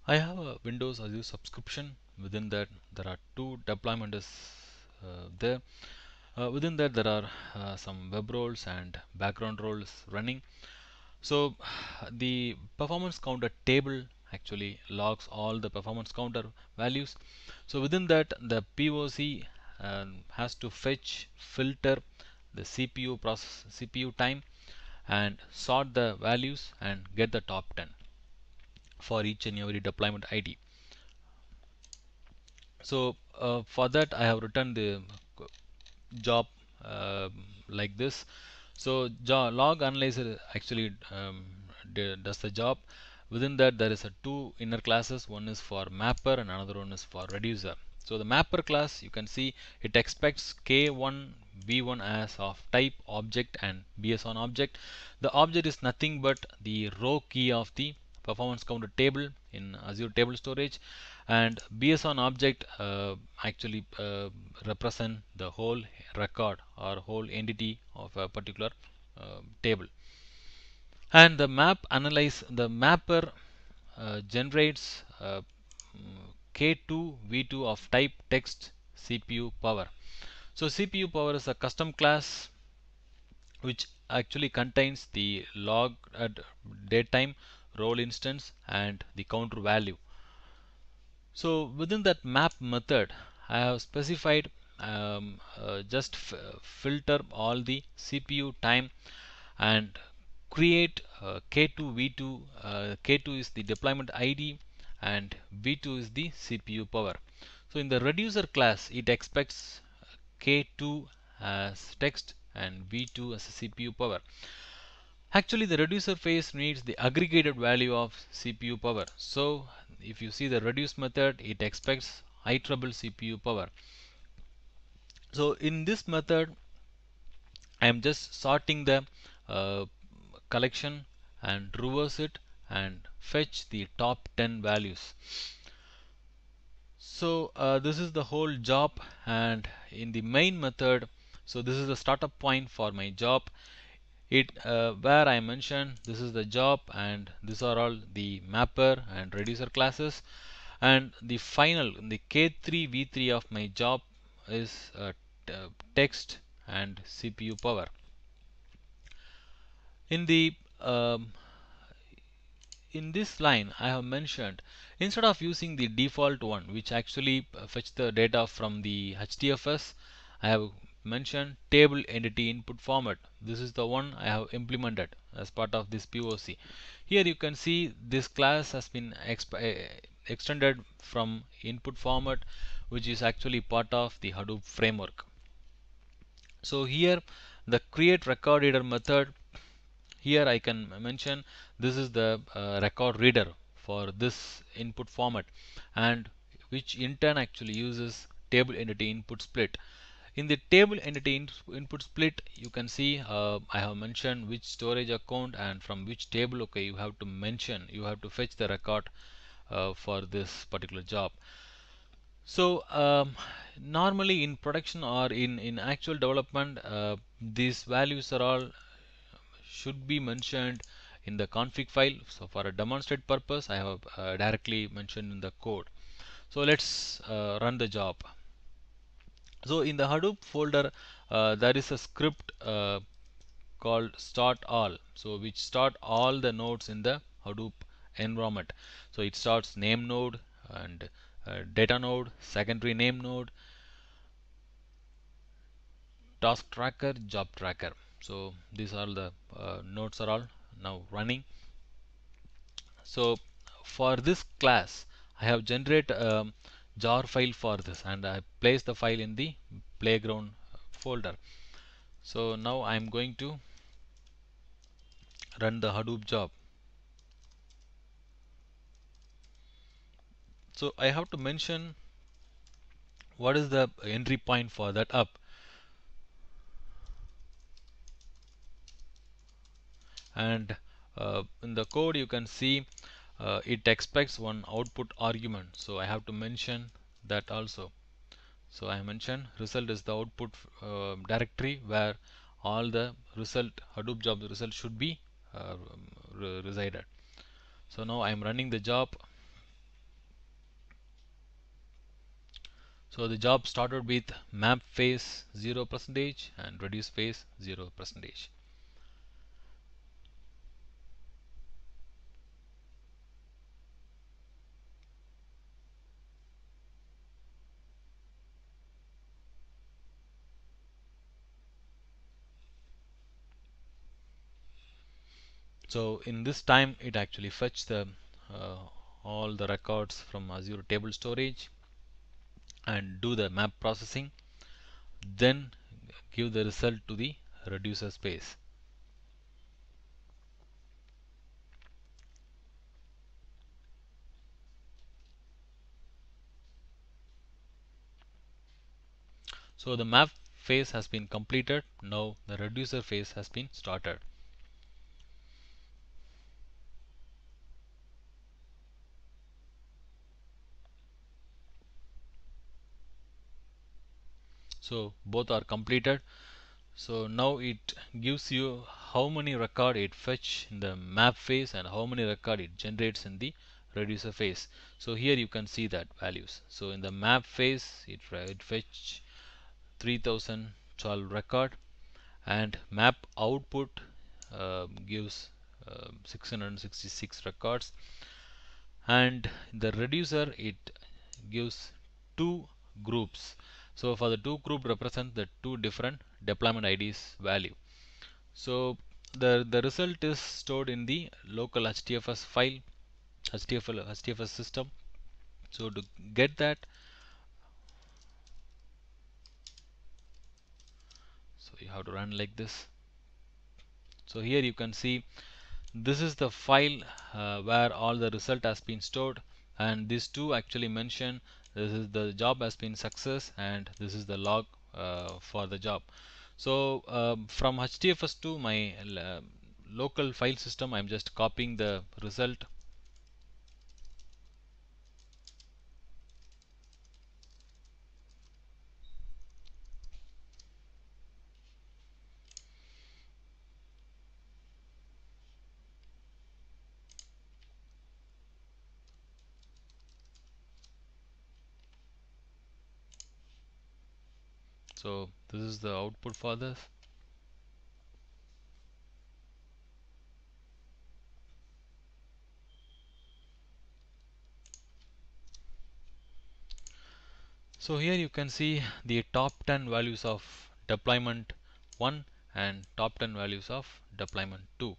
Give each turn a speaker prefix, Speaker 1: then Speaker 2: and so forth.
Speaker 1: I have a Windows Azure subscription. Within that, there are two deployments there. Within that, there are some web roles and background roles running. So the performance counter table actually logs all the performance counter values. So within that, the POC has to fetch, filter the CPU time, and sort the values and get the top 10 for each and every deployment ID. So for that I have written the job uh, like this. So log analyzer actually does the job. Within that there is a two inner classes. One is for mapper and another one is for reducer. So the mapper class, you can see it expects k1 v1 as of type object and bs on object. The object is nothing but the row key of the performance counter table in Azure Table Storage, and bs on object actually represent the whole record or whole entity of a particular table. And the mapper generates k2 v2 of type text CPU power. So CPU power is a custom class which actually contains the log datetime role instance and the counter value. So within that map method, I have specified just filter all the CPU time and create K2 V2. K2 is the deployment ID and V2 is the CPU power. So in the reducer class, it expects K2 as text and V2 as a CPU power. Actually, the reducer phase needs the aggregated value of CPU power. So if you see the reduce method, it expects IEEE CPU power. So in this method, I am just sorting the uh, collection and reverse it and fetch the top 10 values. So this is the whole job, and in the main method, so this is the startup point for my job. It where I mentioned this is the job and these are all the mapper and reducer classes, and the final the K3 V3 of my job is text and CPU power. In the in this line I have mentioned, instead of using the default one which actually fetch the data from the HDFS, I have mentioned table entity input format. This is the one I have implemented as part of this POC. Here you can see this class has been extended from input format, which is actually part of the Hadoop framework. So here the create record reader method, here I can mention this is the record reader for this input format, and which in turn actually uses table entity input split. In the table entity input split, you can see I have mentioned which storage account and from which table. Okay, you have to mention, you have to fetch the record for this particular job. So normally in production or in actual development, these values are all should be mentioned in the config file. So for a demonstrate purpose, I have directly mentioned in the code. So let's run the job. So in the Hadoop folder, there is a script called start all, so which start all the nodes in the Hadoop environment. So it starts name node and data node, secondary name node, task tracker, job tracker. So these are the nodes are all now running. So for this class, I have generated a jar file for this, and I place the file in the playground folder. So now I am going to run the Hadoop job. So I have to mention what is the entry point for that up, and in the code you can see it expects one output argument, so I have to mention that also. So I mentioned result is the output directory where all the result Hadoop job result should be resided. So now I am running the job. So the job started with map phase 0% and reduce phase 0%. So in this time it actually fetched the uh, all the records from Azure table storage and do the map processing, then give the result to the reducer space. So the map phase has been completed. Now the reducer phase has been started. So both are completed. So now it gives you how many record it fetch in the map phase and how many record it generates in the reducer phase. So here you can see that values. So in the map phase it fetch 3012 record, and map output gives 666 records, and the reducer it gives two groups. So for the two group represent the two different deployment IDs value. So the result is stored in the local HDFS file, HDFS system. So to get that, so you have to run like this. So here you can see this is the file where all the result has been stored, and these two actually mention this is the job has been success and this is the log for the job. So from HDFS to my local file system, I'm just copying the result. So this is the output for this. So here you can see the top 10 values of deployment 1 and top 10 values of deployment 2.